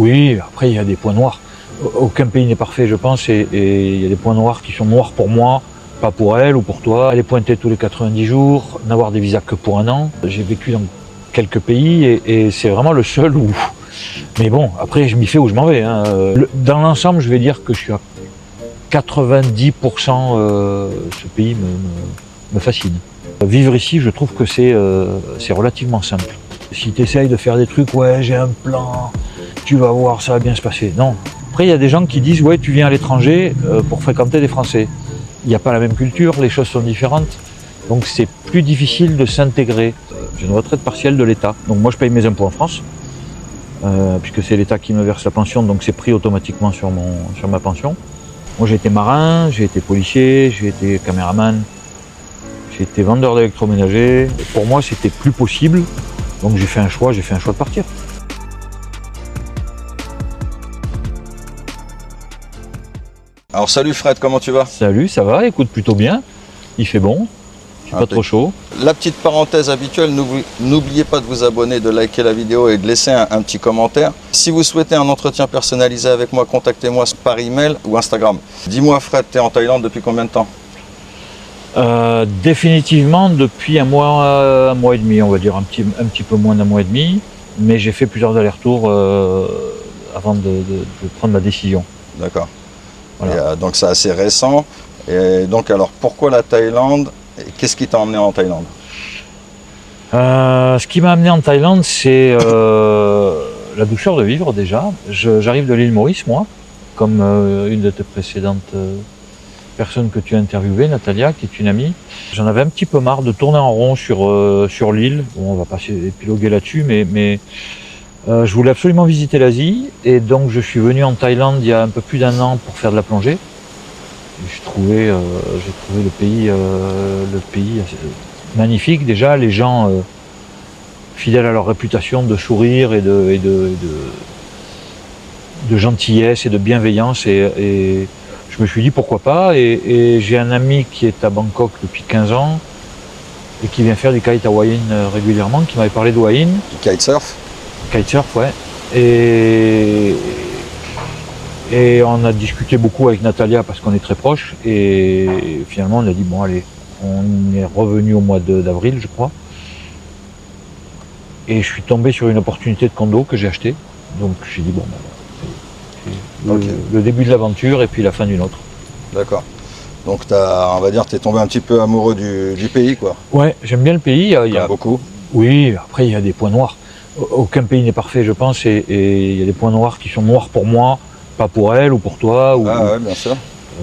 Oui, après il y a des points noirs. Aucun pays n'est parfait, je pense, et il y a des points noirs qui sont noirs pour moi, pas pour elle ou pour toi. Aller pointer tous les 90 jours, n'avoir des visas que pour un an. J'ai vécu dans quelques pays et c'est vraiment le seul où... Mais bon, après je m'y fais où je m'en vais. Hein. Dans l'ensemble, je vais dire que je suis à 90%, ce pays me fascine. Vivre ici, je trouve que c'est relativement simple. Si tu essayes de faire des trucs, ouais, j'ai un plan, tu vas voir, ça va bien se passer. Non. Après, il y a des gens qui disent, ouais, tu viens à l'étranger pour fréquenter des Français. Il n'y a pas la même culture, les choses sont différentes. Donc c'est plus difficile de s'intégrer. J'ai une retraite partielle de l'État. Donc moi, je paye mes impôts en France, puisque c'est l'État qui me verse la pension, donc c'est pris automatiquement sur ma pension. Moi, j'ai été marin, j'ai été policier, j'ai été caméraman, j'ai été vendeur d'électroménager. Pour moi, c'était plus possible. Donc j'ai fait un choix de partir. Alors salut Fred, comment tu vas? Salut, ça va, écoute plutôt bien. Il fait bon, il fait pas trop chaud. La petite parenthèse habituelle, n'oubliez pas de vous abonner, de liker la vidéo et de laisser un petit commentaire. Si vous souhaitez un entretien personnalisé avec moi, contactez-moi par email ou Instagram. Dis-moi Fred, tu es en Thaïlande depuis combien de temps? Définitivement depuis un mois et demi, on va dire un petit peu moins d'un mois et demi, mais j'ai fait plusieurs allers-retours avant de prendre ma décision. D'accord. Voilà. Donc c'est assez récent. Et donc alors pourquoi la Thaïlande et qu'est-ce qui t'a emmené en Thaïlande? Ce qui m'a amené en Thaïlande, c'est la douceur de vivre déjà. J'arrive de l'île Maurice, moi, comme une de tes précédentes personne que tu as interviewée, Natalia, qui est une amie. J'en avais un petit peu marre de tourner en rond sur l'île. Bon, on va pas épiloguer là-dessus, mais je voulais absolument visiter l'Asie. Et donc, je suis venu en Thaïlande il y a un peu plus d'un an pour faire de la plongée. J'ai trouvé le pays magnifique. Déjà, les gens fidèles à leur réputation de sourire et de gentillesse et de bienveillance. Et je me suis dit pourquoi pas, et j'ai un ami qui est à Bangkok depuis 15 ans et qui vient faire du kite à Hua Hin régulièrement, qui m'avait parlé de Hua Hin. Du kitesurf? Kitesurf, ouais. Et on a discuté beaucoup avec Natalia parce qu'on est très proches, et finalement on a dit bon allez, on est revenu au mois d'avril je crois, et je suis tombé sur une opportunité de condo que j'ai acheté, donc j'ai dit bon le début de l'aventure et puis la fin d'une autre. D'accord. Donc on va dire tu es tombé un petit peu amoureux du pays, quoi. Ouais, j'aime bien le pays. Il y a beaucoup. Oui, après il y a des points noirs. Aucun pays n'est parfait, je pense, et il y a des points noirs qui sont noirs pour moi, pas pour elle ou pour toi. Ouais, bien sûr.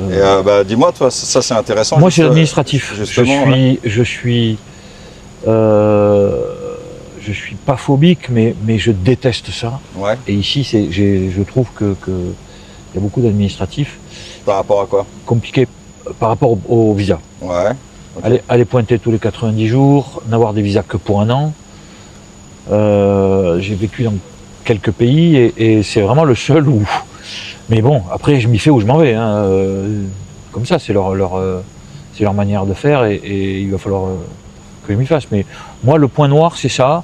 Et dis-moi, toi, ça c'est intéressant. Moi, c'est l'administratif. Je suis pas phobique, mais je déteste ça. Ouais. Et ici, je trouve que y a beaucoup d'administratifs. Par rapport à quoi? Compliqué par rapport au visa. Ouais. Okay. Aller pointer tous les 90 jours, n'avoir des visas que pour un an. J'ai vécu dans quelques pays et c'est vraiment le seul où... Mais bon, après, je m'y fais où je m'en vais. Hein. Comme ça, c'est leur manière de faire et il va falloir que je m'y fasse. Mais moi, le point noir, c'est ça.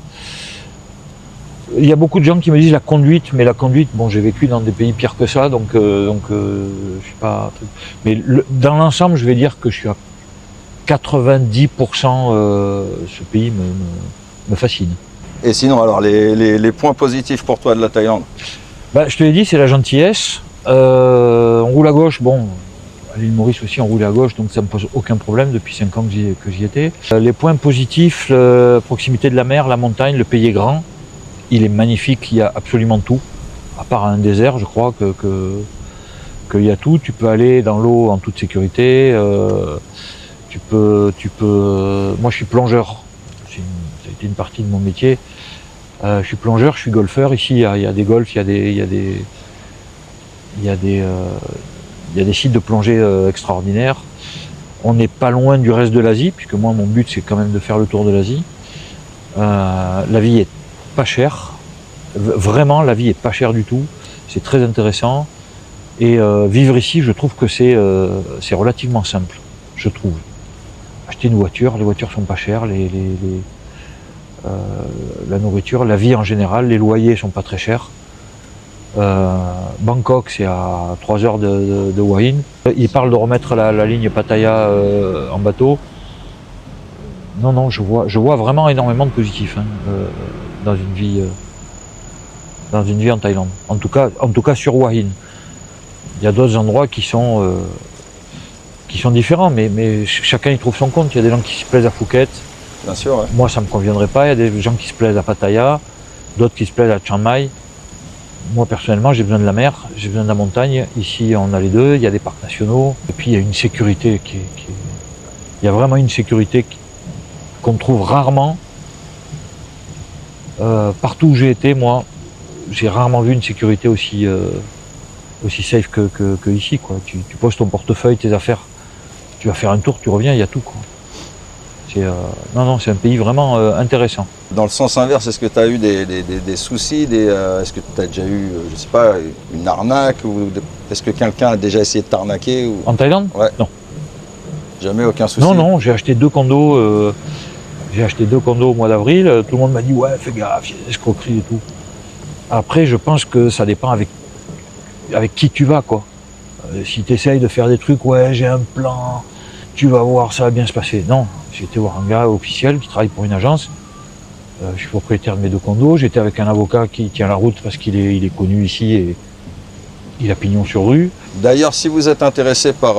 Il y a beaucoup de gens qui me disent la conduite, mais la conduite, bon, j'ai vécu dans des pays pires que ça, donc je suis pas... Mais dans l'ensemble, je vais dire que je suis à 90%, ce pays me fascine. Et sinon, alors, les points positifs pour toi de la Thaïlande? Je te l'ai dit, c'est la gentillesse. On roule à gauche, bon, à l'île Maurice aussi, on roulait à gauche, donc ça me pose aucun problème depuis 5 ans que j'y étais. Les points positifs, proximité de la mer, la montagne, le pays est grand. Il est magnifique, il y a absolument tout, à part un désert, je crois qu'il y a tout. Tu peux aller dans l'eau en toute sécurité. Moi, je suis plongeur. Ça a été une partie de mon métier. Je suis plongeur, je suis golfeur. Ici, il y a des golfs, il y a des sites de plongée extraordinaires. On n'est pas loin du reste de l'Asie, puisque moi, mon but, c'est quand même de faire le tour de l'Asie. La vie est pas chère, vraiment la vie est pas chère du tout, c'est très intéressant et vivre ici je trouve que c'est relativement simple, je trouve. Acheter une voiture, les voitures sont pas chères, la nourriture, la vie en général, les loyers sont pas très chers, Bangkok, c'est à 3 heures de Hua Hin. Ils parlent de remettre la ligne Pattaya en bateau. Non, je vois vraiment énormément de positifs dans une vie en Thaïlande. En tout cas sur Hua Hin. Il y a d'autres endroits qui sont différents, mais chacun y trouve son compte. Il y a des gens qui se plaisent à Phuket. Bien sûr, ouais. Moi, ça me conviendrait pas. Il y a des gens qui se plaisent à Pattaya, d'autres qui se plaisent à Chiang Mai. Moi, personnellement, j'ai besoin de la mer, j'ai besoin de la montagne. Ici, on a les deux. Il y a des parcs nationaux. Et puis, il y a une sécurité il y a vraiment une sécurité qu'on trouve rarement. Partout où j'ai été, moi, j'ai rarement vu une sécurité aussi safe que ici, quoi. Tu poses ton portefeuille, tes affaires, tu vas faire un tour, tu reviens, il y a tout, quoi. C'est un pays vraiment intéressant. Dans le sens inverse, est-ce que tu as eu des soucis, est-ce que tu as déjà eu, je sais pas, une arnaque, ou est-ce que quelqu'un a déjà essayé de t'arnaquer ou... En Thaïlande? Ouais. Non. Jamais, aucun souci? Non, j'ai acheté 2 condos. J'ai acheté 2 condos au mois d'avril. Tout le monde m'a dit ouais, fais gaffe, il y a des escroqueries et tout. Après, je pense que ça dépend avec qui tu vas, quoi. Si tu essayes de faire des trucs, ouais, j'ai un plan, tu vas voir, ça va bien se passer. Non, j'ai été voir un gars officiel qui travaille pour une agence. Je suis propriétaire de mes 2 condos. J'étais avec un avocat qui tient la route parce qu'il est connu ici et il a pignon sur rue. D'ailleurs, si vous êtes intéressé par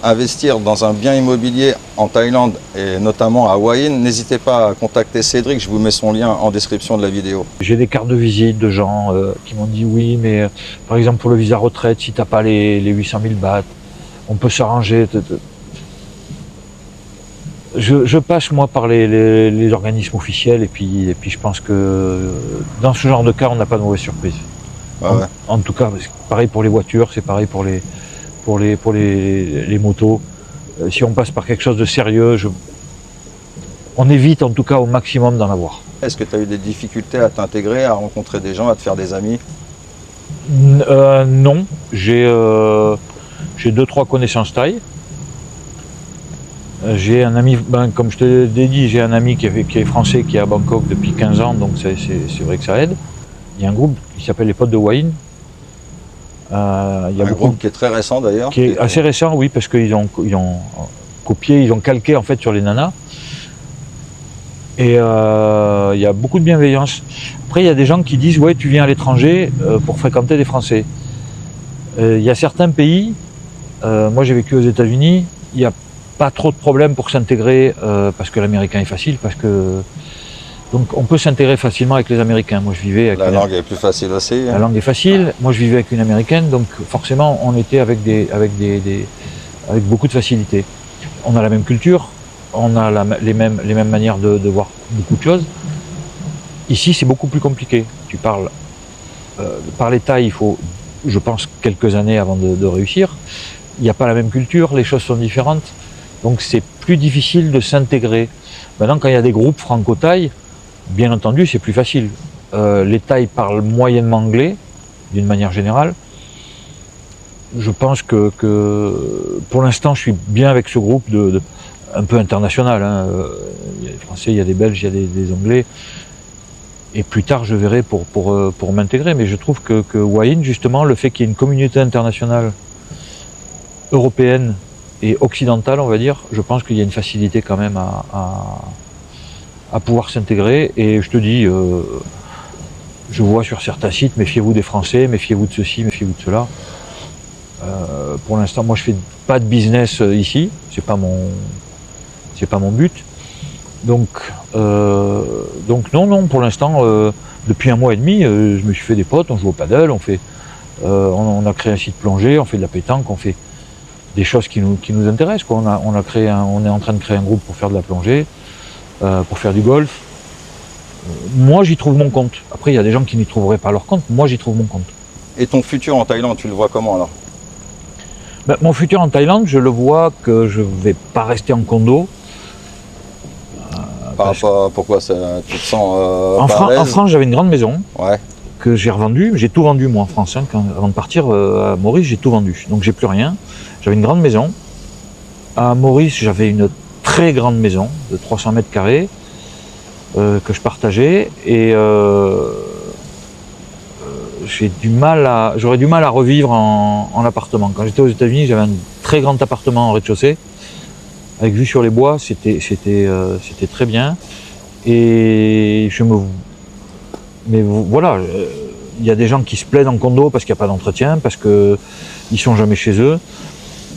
investir dans un bien immobilier en Thaïlande et notamment à Hua Hin, n'hésitez pas à contacter Cédric, je vous mets son lien en description de la vidéo. J'ai des cartes de visite de gens qui m'ont dit oui, mais par exemple pour le visa retraite, si tu n'as pas les 800 000 bahts, on peut s'arranger. Je passe moi par les organismes officiels et puis je pense que dans ce genre de cas, on n'a pas de mauvaise surprise. Ah ouais. En tout cas, c'est pareil pour les voitures, c'est pareil pour les motos. Si on passe par quelque chose de sérieux, on évite en tout cas au maximum d'en avoir. Est-ce que tu as eu des difficultés à t'intégrer, à rencontrer des gens, à te faire des amis? Non, j'ai 2-3 connaissances thaï. J'ai un ami, comme je te l'ai dit, j'ai un ami qui est français, qui est à Bangkok depuis 15 ans, donc c'est vrai que ça aide. Il y a un groupe qui s'appelle les Potes de Hua Hin. Il y a un groupe qui est très récent d'ailleurs. Qui est assez récent, oui, parce qu'ils ont copié, ils ont calqué en fait sur les nanas. Et il y a beaucoup de bienveillance. Après, il y a des gens qui disent ouais, tu viens à l'étranger pour fréquenter des Français. Il y a certains pays, moi j'ai vécu aux États-Unis, il n'y a pas trop de problèmes pour s'intégrer parce que l'américain est facile, donc on peut s'intégrer facilement avec les Américains. Moi je vivais avec la langue est plus facile aussi. La langue est facile. Moi je vivais avec une Américaine, donc forcément on était avec beaucoup de facilité. On a la même culture, on a les mêmes manières de voir beaucoup de choses. Ici c'est beaucoup plus compliqué. Tu parles parler thaï, il faut, je pense, quelques années avant de réussir. Il n'y a pas la même culture, les choses sont différentes. Donc c'est plus difficile de s'intégrer. Maintenant, quand il y a des groupes franco-thaï, bien entendu, c'est plus facile. Les Thaïs parlent moyennement anglais, d'une manière générale. Je pense que pour l'instant, je suis bien avec ce groupe un peu international. Il y a des Français, il y a des Belges, il y a des Anglais. Et plus tard, je verrai pour m'intégrer. Mais je trouve que Hua Hin, justement, le fait qu'il y ait une communauté internationale européenne et occidentale, on va dire, je pense qu'il y a une facilité quand même à pouvoir s'intégrer. Et je te dis, je vois sur certains sites, méfiez-vous des Français, méfiez-vous de ceci, méfiez-vous de cela. Pour l'instant, moi je fais pas de business ici, c'est pas mon but. Donc non, pour l'instant, depuis 1 mois et demi, je me suis fait des potes, on joue au paddle, on a créé un site plongée, on fait de la pétanque, on fait des choses qui nous intéressent, quoi. On est en train de créer un groupe pour faire de la plongée, pour faire du golf. Moi, j'y trouve mon compte. Après, il y a des gens qui n'y trouveraient pas leur compte. Moi, j'y trouve mon compte. Et ton futur en Thaïlande, tu le vois comment alors? Mon futur en Thaïlande, je le vois que je vais pas rester en condo. Pourquoi ça, tu te sens en France, j'avais une grande maison. Ouais. Que j'ai revendue. J'ai tout vendu, moi, en France. Avant de partir à Maurice, j'ai tout vendu. Donc, j'ai plus rien. J'avais une grande maison. À Maurice, j'avais une très grande maison de 300 mètres carrés que je partageais. Et j'aurais du mal à revivre en appartement. Quand j'étais aux États-Unis, j'avais un très grand appartement en rez-de-chaussée, avec vue sur les bois, c'était très bien. Et mais voilà, il y a des gens qui se plaident en condo parce qu'il n'y a pas d'entretien, parce qu'ils ne sont jamais chez eux.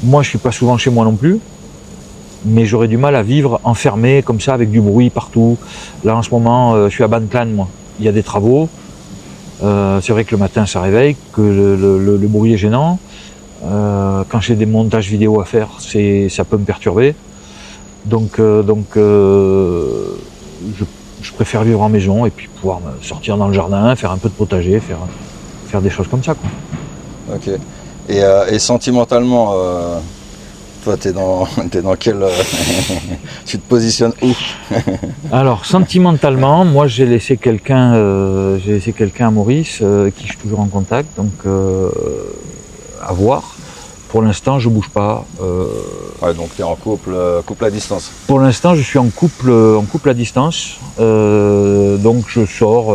Moi, je ne suis pas souvent chez moi non plus, mais j'aurais du mal à vivre enfermé comme ça, avec du bruit partout. Là, en ce moment, je suis à Banclan, moi. Il y a des travaux. C'est vrai que le matin, ça réveille, que le bruit est gênant. Quand j'ai des montages vidéo à faire, ça peut me perturber. Donc je préfère vivre en maison et puis pouvoir me sortir dans le jardin, faire un peu de potager, faire des choses comme ça, quoi. Ok. Et sentimentalement, toi, t'es dans quel... tu te positionnes où? Alors, sentimentalement, moi j'ai laissé quelqu'un à Maurice, qui je suis toujours en contact, donc à voir. Pour l'instant, je bouge pas. Ouais, donc tu es en couple à distance. Pour l'instant, je suis en couple à distance. Donc je sors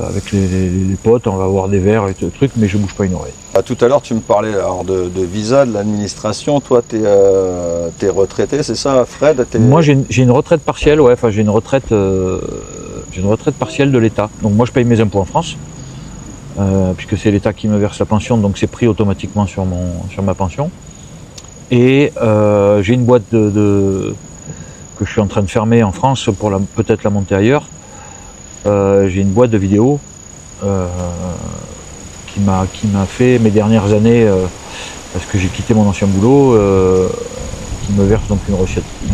avec les potes, on va boire des verres et tout le truc, mais je bouge pas une oreille. Tout à l'heure, tu me parlais alors de visa, de l'administration. Toi, tu es retraité, c'est ça, Fred? Moi, j'ai une retraite partielle, ouais. Enfin, j'ai une retraite partielle de l'État. Donc moi, je paye mes impôts en France. Puisque c'est l'État qui me verse la pension, donc c'est pris automatiquement sur ma pension. Et j'ai une boîte que je suis en train de fermer en France pour peut-être la monter ailleurs. J'ai une boîte de vidéo qui m'a fait mes dernières années, parce que j'ai quitté mon ancien boulot, qui me verse donc une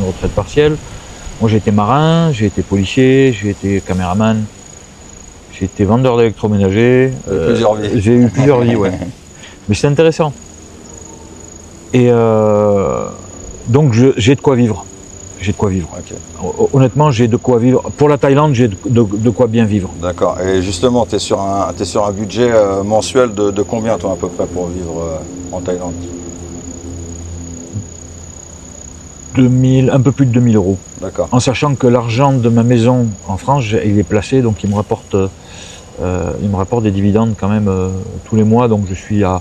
retraite partielle. Moi, j'ai été marin, j'ai été policier, j'ai été caméraman. J'ai été vendeur d'électroménager. Plusieurs vies. J'ai eu plusieurs vies, ouais. Mais c'est intéressant. Et donc j'ai de quoi vivre. J'ai de quoi vivre. Okay. Honnêtement, j'ai de quoi vivre. Pour la Thaïlande, j'ai de quoi bien vivre. D'accord. Et justement, tu es sur un budget mensuel de combien, toi, à peu près, pour vivre en Thaïlande? un peu plus de 2000 €. D'accord. En sachant que l'argent de ma maison en France, il est placé, donc il me rapporte des dividendes quand même tous les mois, donc je suis à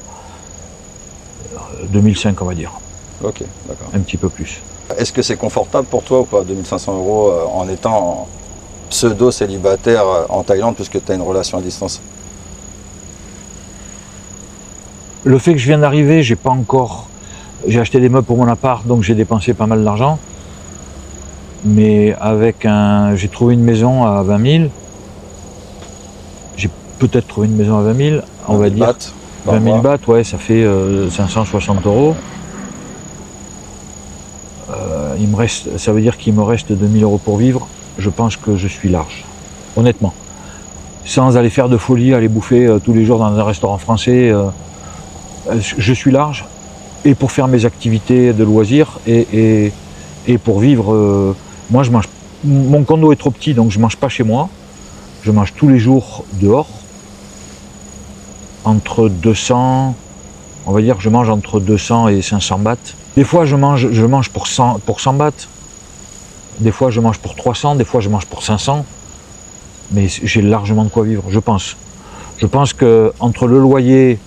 2005, on va dire. Ok, d'accord. Un petit peu plus. Est-ce que c'est confortable pour toi ou pas, 2500 € en étant pseudo-célibataire en Thaïlande, puisque tu as une relation à distance? Le fait que je viens d'arriver, j'ai acheté des meubles pour mon appart, donc j'ai dépensé pas mal d'argent. Mais j'ai trouvé une maison à 20 000. J'ai peut-être trouvé une maison à 20 000, on va dire. 20 000 bahts, ouais, ça fait 560 €. Ça veut dire qu'il me reste 2000 € pour vivre. Je pense que je suis large, honnêtement. Sans aller faire de folie, aller bouffer tous les jours dans un restaurant français, je suis large. Et pour faire mes activités de loisirs et pour vivre, moi mon condo est trop petit, donc je mange pas chez moi. Je mange tous les jours dehors. Entre 200, on va dire, je mange entre 200 et 500 bahts. Des fois, je mange pour 100 bahts. Des fois, je mange pour 300, des fois, je mange pour 500. Mais j'ai largement de quoi vivre, je pense. Je pense que entre le loyer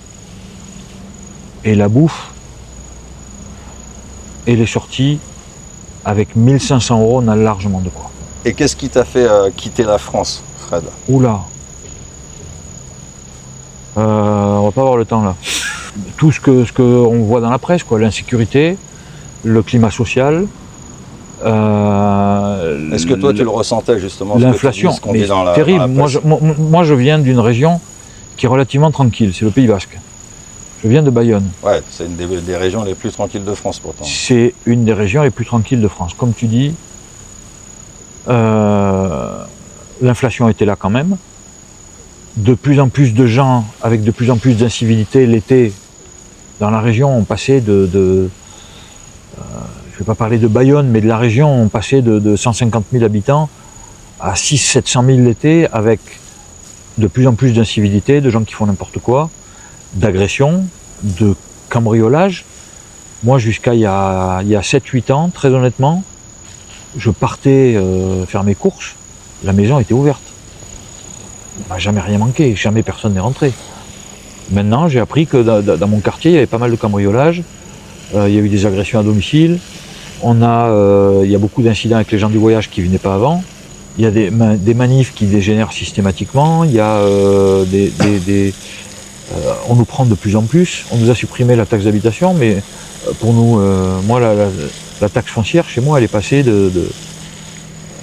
et la bouffe et les sorties, avec 1500 €, on a largement de quoi. Et qu'est-ce qui t'a fait quitter la France, Fred? Oula, on va pas avoir le temps là. Tout ce qu'on voit dans la presse, quoi, l'insécurité, le climat social. Est-ce que toi tu le ressentais justement? L'inflation, mais terrible. Moi je viens d'une région qui est relativement tranquille, c'est le Pays Basque. Je viens de Bayonne. Ouais, c'est une des régions les plus tranquilles de France pourtant. C'est une des régions les plus tranquilles de France. Comme tu dis, l'inflation était là quand même. De plus en plus de gens, avec de plus en plus d'incivilité, l'été, dans la région, on passait je ne vais pas parler de Bayonne, mais de la région, on passait de 150 000 habitants à 600 000 l'été, avec de plus en plus d'incivilité, de gens qui font n'importe quoi, d'agression, de cambriolage. Moi, jusqu'à il y a 7-8 ans, très honnêtement, je partais faire mes courses, la maison était ouverte. il m'a jamais rien manqué, jamais personne n'est rentré. Maintenant, j'ai appris que dans mon quartier, il y avait pas mal de cambriolages, il y a eu des agressions à domicile, il y a beaucoup d'incidents avec les gens du voyage qui ne venaient pas avant, il y a des manifs qui dégénèrent systématiquement, il y a on nous prend de plus en plus, on nous a supprimé la taxe d'habitation, mais pour nous, moi la taxe foncière chez moi elle est passée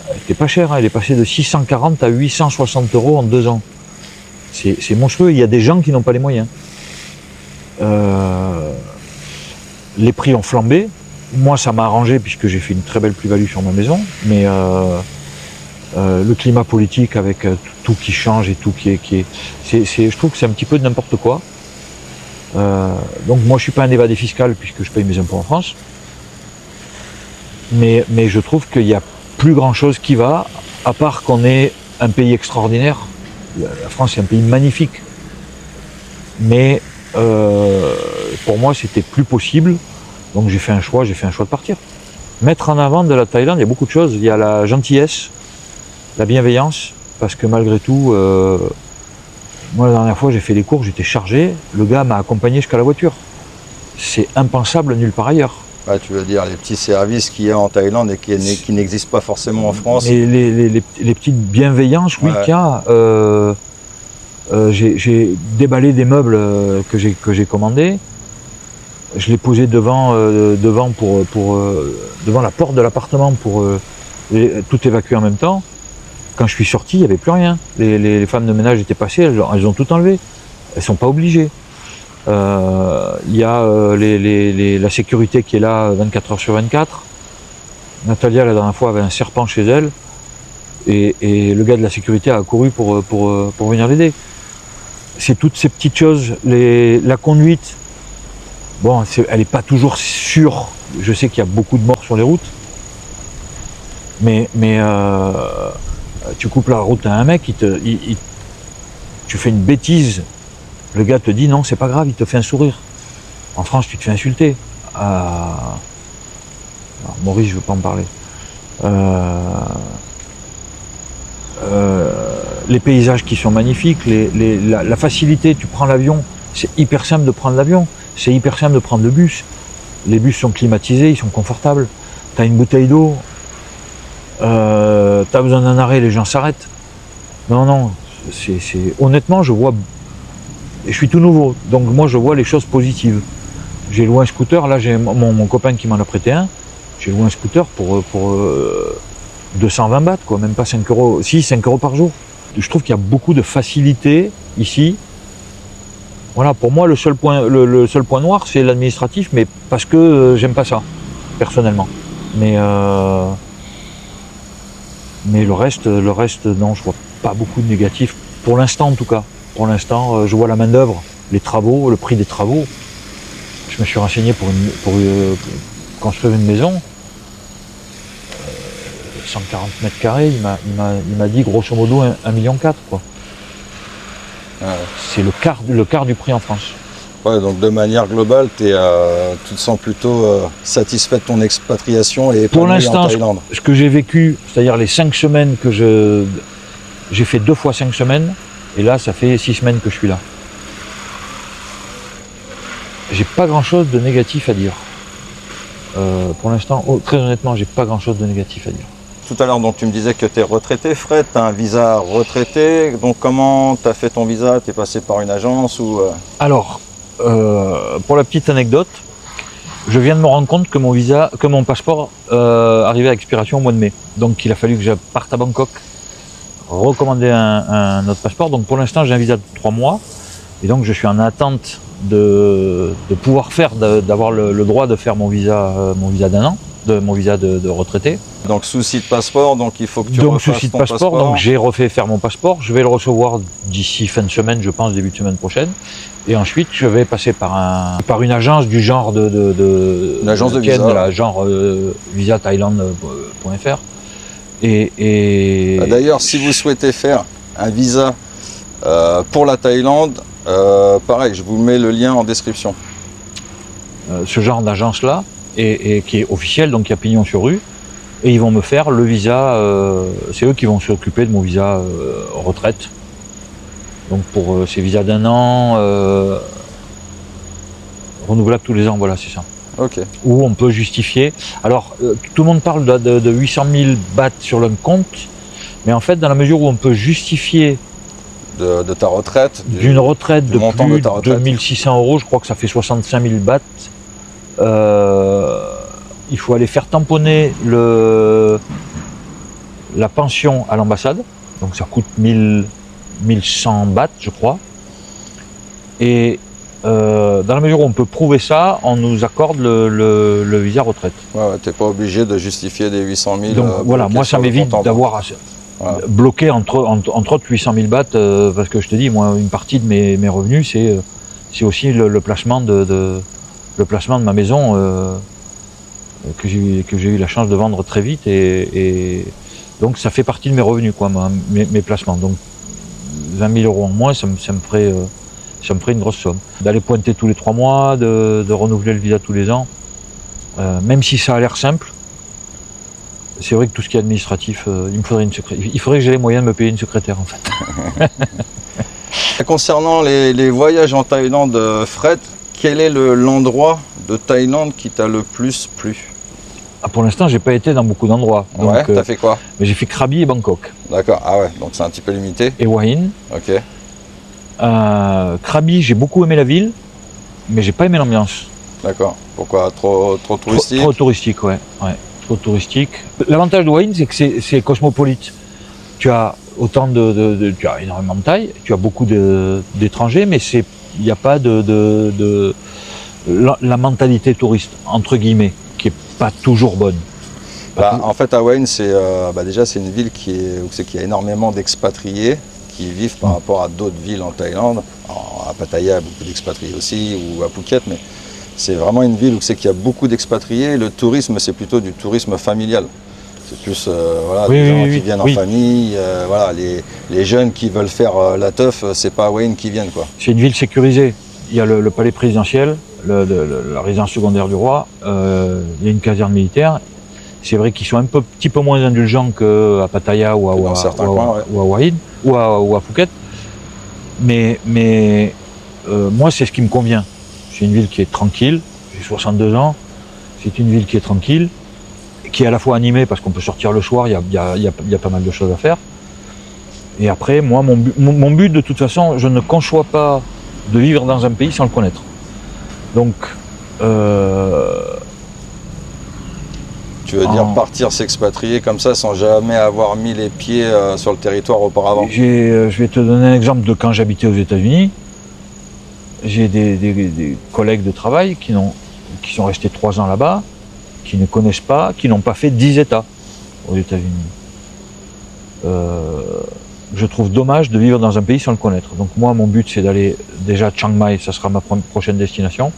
elle était pas chère, hein, elle est passée de 640 à 860 € en 2 ans. C'est monstrueux, il y a des gens qui n'ont pas les moyens. Les prix ont flambé, moi ça m'a arrangé puisque j'ai fait une très belle plus-value sur ma maison, mais le climat politique avec tout qui change et tout je trouve que c'est un petit peu de n'importe quoi. Donc moi je suis pas un évadé fiscal puisque je paye mes impôts en France, mais je trouve qu'il y a plus grand chose qui va, à part qu'on est un pays extraordinaire. La France est un pays magnifique, mais pour moi c'était plus possible, donc j'ai fait un choix de partir. Mettre en avant de la Thaïlande, il y a beaucoup de choses, il y a la gentillesse, la bienveillance, parce que malgré tout, moi la dernière fois j'ai fait les cours, j'étais chargé, le gars m'a accompagné jusqu'à la voiture. C'est impensable nulle part ailleurs. Ah, tu veux dire les petits services qu'il y a en Thaïlande et qui n'existent pas forcément en France. Et les petites bienveillances, oui, tiens, j'ai déballé des meubles que j'ai commandés, je les posais devant la porte de l'appartement pour tout évacuer en même temps. Quand je suis sorti, il n'y avait plus rien. Les femmes de ménage étaient passées, elles ont tout enlevé. Elles ne sont pas obligées. Il y a la sécurité qui est là 24 heures sur 24. Natalia, la dernière fois, avait un serpent chez elle. Et le gars de la sécurité a accouru pour venir l'aider. C'est toutes ces petites choses. La conduite, bon, elle n'est pas toujours sûre. Je sais qu'il y a beaucoup de morts sur les routes. Mais tu coupes la route à un mec, tu fais une bêtise. Le gars te dit non, c'est pas grave, il te fait un sourire. En France, tu te fais insulter. Alors, Maurice, je veux pas en parler. Les paysages qui sont magnifiques, la facilité, tu prends l'avion, c'est hyper simple de prendre l'avion, c'est hyper simple de prendre le bus. Les bus sont climatisés, ils sont confortables. Tu as une bouteille d'eau, tu as besoin d'un arrêt, les gens s'arrêtent. Non, honnêtement, je suis tout nouveau, donc moi je vois les choses positives. J'ai loué un scooter, là j'ai mon copain qui m'en a prêté un, j'ai loué un scooter pour 220 bahts, quoi, même pas 5 €, si 5 € par jour. Je trouve qu'il y a beaucoup de facilité ici. Voilà, pour moi le seul point noir c'est l'administratif, mais parce que j'aime pas ça, personnellement. Mais le reste, non, je vois pas beaucoup de négatifs, pour l'instant en tout cas. Pour l'instant, je vois la main d'œuvre, les travaux, le prix des travaux. Je me suis renseigné pour construire une maison, 140 mètres carrés, il m'a dit grosso modo 1,4 million, quoi. Ouais. C'est le quart du prix en France. Ouais, donc de manière globale, tu te sens plutôt satisfait de ton expatriation et pour épanoui l'instant, en Thaïlande. ce que j'ai vécu, c'est-à-dire les 5 semaines que j'ai fait 2 fois 5 semaines, et là ça fait 6 semaines que je suis là. J'ai pas grand-chose de négatif à dire. Pour l'instant, très honnêtement, j'ai pas grand-chose de négatif à dire. Tout à l'heure, donc, tu me disais que tu es retraité, Fred, tu as un visa retraité. Donc comment tu as fait ton visa? Tu es passé par une agence ou Alors, pour la petite anecdote, je viens de me rendre compte que mon passeport arrivait à expiration au mois de mai. Donc il a fallu que je parte à Bangkok, recommander un autre passeport. Donc pour l'instant, j'ai un visa de 3 mois. Et donc je suis en attente de pouvoir d'avoir le droit de faire mon visa d'1 an, mon visa de retraité. Donc souci de passeport, donc il faut que tu refasses ton passeport. Donc j'ai refait faire mon passeport, je vais le recevoir d'ici fin de semaine, je pense début de semaine prochaine. Et ensuite je vais passer par une agence du genre une agence de visa, la genre visathaïlande.fr. D'ailleurs, si vous souhaitez faire un visa pour la Thaïlande, pareil, je vous mets le lien en description. Ce genre d'agence là, et qui est officiel, donc il y a pignon sur rue, et ils vont me faire le visa, c'est eux qui vont s'occuper de mon visa retraite. Donc pour ces visas d'1 an, renouvelables tous les ans, voilà, c'est ça. Ok. Où on peut justifier. Alors, tout le monde parle de 800 000 bahts sur le compte, mais en fait, dans la mesure où on peut justifier De ta retraite, d'une retraite de montant plus de ta retraite. 2600 €, je crois que ça fait 65 000 bahts, il faut aller faire tamponner la pension à l'ambassade, donc ça coûte 1100 bahts, je crois. Et dans la mesure où on peut prouver ça, on nous accorde le visa retraite. Ouais, t'es pas obligé de justifier des 800 000. Donc voilà, moi ça m'évite d'avoir bloqué entre autres 800 000 bahts, parce que je te dis, moi, une partie de mes revenus, c'est aussi le placement de ma maison que j'ai eu la chance de vendre très vite, et donc ça fait partie de mes revenus, quoi, mes placements. Donc 20 000 € en moins, ça me ferait une grosse somme. D'aller pointer tous les 3 mois, de renouveler le visa tous les ans, même si ça a l'air simple, c'est vrai que tout ce qui est administratif, il faudrait que j'ai les moyens de me payer une secrétaire, en fait. Concernant les voyages en Thaïlande, Fred, quel est l'endroit de Thaïlande qui t'a le plus plu? Pour l'instant, j'ai pas été dans beaucoup d'endroits. Ouais, t'as fait quoi? Mais j'ai fait Krabi et Bangkok. D'accord, ah ouais, donc c'est un petit peu limité. Et Hua Hin. Ok. Krabi, j'ai beaucoup aimé la ville, mais j'ai pas aimé l'ambiance. D'accord. Pourquoi? Trop touristique? Trop touristique, ouais. Trop touristique. L'avantage de Hua Hin, c'est que c'est cosmopolite. Tu as autant tu as énormément de Thaïs, tu as beaucoup d'étrangers, mais il n'y a pas la mentalité touriste, entre guillemets, qui est pas toujours bonne. En fait, à Hua Hin, déjà c'est une ville qui a énormément d'expatriés qui vivent par rapport à d'autres villes en Thaïlande. À Pattaya, il y a beaucoup d'expatriés aussi, ou à Phuket, mais c'est vraiment une ville où c'est qu'il y a beaucoup d'expatriés. Le tourisme, c'est plutôt du tourisme familial. C'est plus des gens qui viennent en famille. Voilà, les jeunes qui veulent faire la teuf, c'est pas à Hua Hin qui viennent, quoi. C'est une ville sécurisée. Il y a le palais présidentiel, la résidence secondaire du roi. Il y a une caserne militaire. C'est vrai qu'ils sont un petit peu moins indulgents qu'à Pattaya ou à Hua Hin ou à Phuket. Mais moi, c'est ce qui me convient. C'est une ville qui est tranquille. J'ai 62 ans. C'est une ville qui est tranquille, qui est à la fois animée parce qu'on peut sortir le soir. Il y a pas mal de choses à faire. Et après, moi, mon but, de toute façon, je ne conçois pas de vivre dans un pays sans le connaître. Donc, tu veux dire partir s'expatrier comme ça sans jamais avoir mis les pieds sur le territoire auparavant? Je vais te donner un exemple de quand j'habitais aux États-Unis. J'ai des collègues de travail qui sont restés 3 ans là-bas, qui ne connaissent pas, qui n'ont pas fait 10 États aux États-Unis. Je trouve dommage de vivre dans un pays sans le connaître. Donc moi, mon but, c'est d'aller déjà à Chiang Mai, ça sera ma prochaine destination.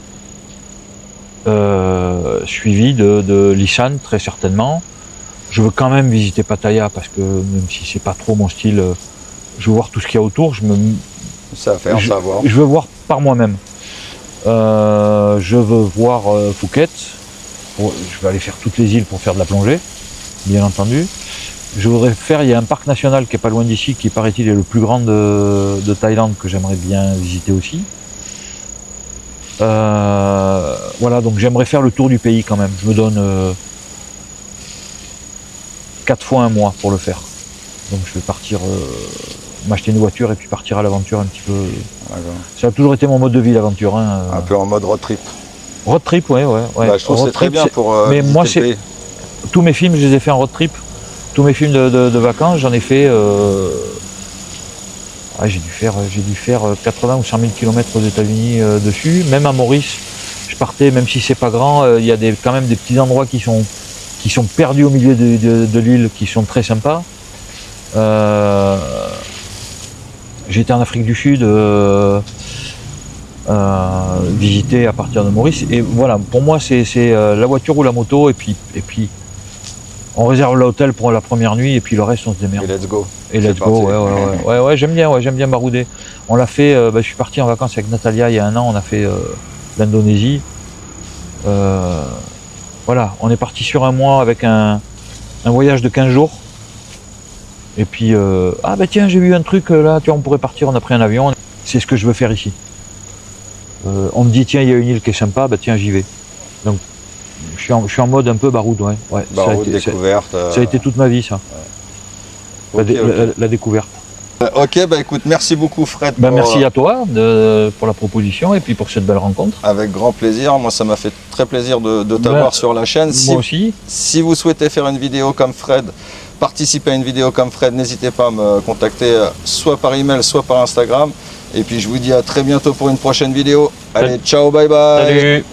Suivi de Lisan, très certainement. Je veux quand même visiter Pattaya parce que même si c'est pas trop mon style, je veux voir tout ce qu'il y a autour. Ça à faire, savoir. Je veux voir par moi-même. Je veux voir Phuket. Je vais aller faire toutes les îles pour faire de la plongée, bien entendu. Je voudrais faire, il y a un parc national qui est pas loin d'ici, qui paraît-il est le plus grand de Thaïlande, que j'aimerais bien visiter aussi. Voilà, donc j'aimerais faire le tour du pays quand même. Je me donne 4 fois un mois pour le faire. Donc je vais partir, m'acheter une voiture et puis partir à l'aventure un petit peu. Ça a toujours été mon mode de vie, l'aventure. Un peu en mode road trip. Road trip, ouais. Je trouve que c'est très bien pour mais moi, tous mes films, je les ai fait en road trip. Tous mes films de vacances, j'en ai fait... j'ai dû faire 80 ou 100 000 km aux États-Unis dessus. Même à Maurice, je partais, même si c'est pas grand, il y a quand même des petits endroits qui sont perdus au milieu de l'île, qui sont très sympas. J'ai été en Afrique du Sud, visiter à partir de Maurice. Et voilà, pour moi, c'est la voiture ou la moto, et puis on réserve l'hôtel pour la première nuit, et puis le reste, on se démerde. Et let's go. Et let's go, ouais, j'aime bien barouder. On l'a fait, je suis parti en vacances avec Natalia il y a 1 an, on a fait l'Indonésie. Voilà, on est parti sur 1 mois avec un voyage de 15 jours. Et puis, ah bah tiens, j'ai vu un truc là, tu vois, on pourrait partir, on a pris un avion. C'est ce que je veux faire ici. On me dit, tiens, il y a une île qui est sympa, bah tiens, j'y vais. Donc, je suis en mode un peu baroud, ouais. Baroud, découverte. Ça a été toute ma vie, ça. Ouais. La découverte. Ok, bah écoute, merci beaucoup Fred. Merci à toi pour la proposition et puis pour cette belle rencontre. Avec grand plaisir, moi ça m'a fait très plaisir de t'avoir sur la chaîne. Moi aussi. Si vous souhaitez faire une vidéo comme Fred, participer à une vidéo comme Fred, n'hésitez pas à me contacter soit par email, soit par Instagram. Et puis je vous dis à très bientôt pour une prochaine vidéo. Allez, ciao, bye bye. Salut.